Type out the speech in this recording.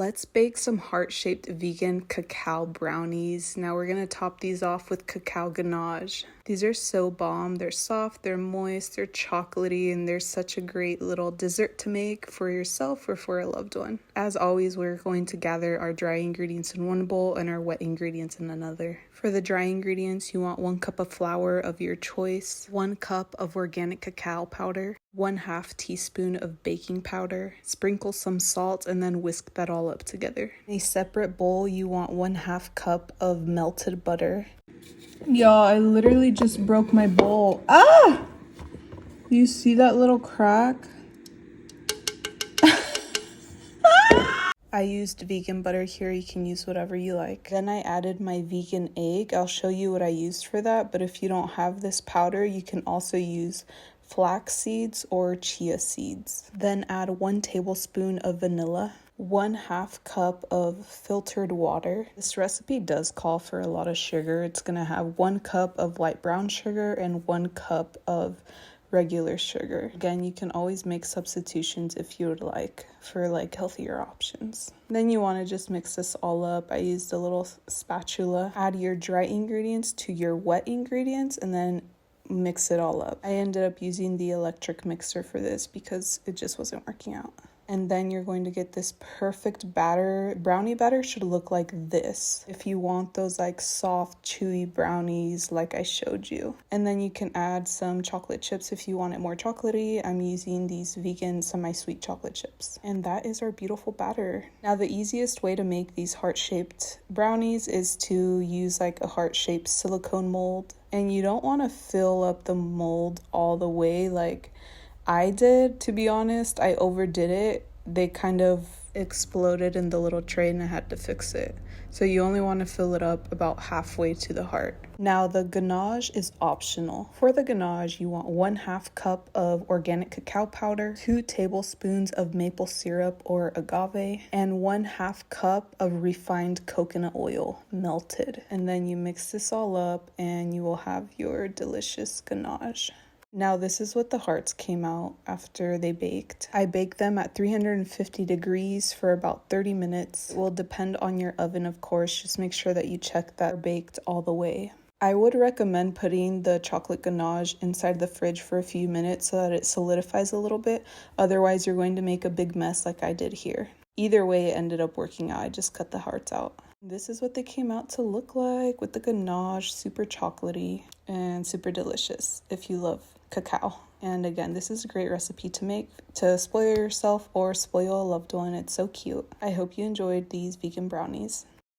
Let's bake some heart-shaped vegan cacao brownies. Now we're gonna top these off with cacao ganache. These are so bomb. They're soft, they're moist, they're chocolatey, and they're such a great little dessert to make for yourself or for a loved one. As always, we're going to gather our dry ingredients in one bowl and our wet ingredients in another. For the dry ingredients, you want 1 cup of flour of your choice, 1 cup of organic cacao powder, 1/2 teaspoon of baking powder, sprinkle some salt, and then whisk that all up together. In a separate bowl, you want 1/2 cup of melted butter. Y'all, I literally just broke my bowl. Ah! You see that little crack? I used vegan butter here. You can use whatever you like. Then I added my vegan egg. I'll show you what I used for that, but if you don't have this powder, you can also use flax seeds or chia seeds. Then add 1 tablespoon of vanilla, 1/2 cup of filtered water. This recipe does call for a lot of sugar. It's gonna have 1 cup of light brown sugar and 1 cup of regular sugar. Again, you can always make substitutions if you would like for healthier options. Then you want to just mix this all up. I used a little spatula. Add your dry ingredients to your wet ingredients and then mix it all up. I ended up using the electric mixer for this because it just wasn't working out. And then you're going to get this perfect batter. Brownie batter should look like this if you want those soft, chewy brownies like I showed you. And then you can add some chocolate chips if you want it more chocolatey. I'm using these vegan semi-sweet chocolate chips. And that is our beautiful batter. Now the easiest way to make these heart-shaped brownies is to use a heart-shaped silicone mold. And you don't want to fill up the mold all the way like I did, to be honest. I overdid it. They kind of exploded in the little tray and I had to fix it. So you only want to fill it up about halfway to the heart. Now the ganache is optional. For the ganache, you want 1/2 cup of organic cacao powder, 2 tablespoons of maple syrup or agave, and 1/2 cup of refined coconut oil melted. And then you mix this all up and you will have your delicious ganache. Now this is what the hearts came out after they baked. I baked them at 350 degrees for about 30 minutes. It will depend on your oven, of course. Just make sure that you check that they're baked all the way. I would recommend putting the chocolate ganache inside the fridge for a few minutes so that it solidifies a little bit. Otherwise, you're going to make a big mess like I did here. Either way, it ended up working out. I just cut the hearts out. This is what they came out to look like with the ganache, super chocolatey and super delicious if you love cacao. And again, this is a great recipe to make to spoil yourself or spoil a loved one. It's so cute. I hope you enjoyed these vegan brownies.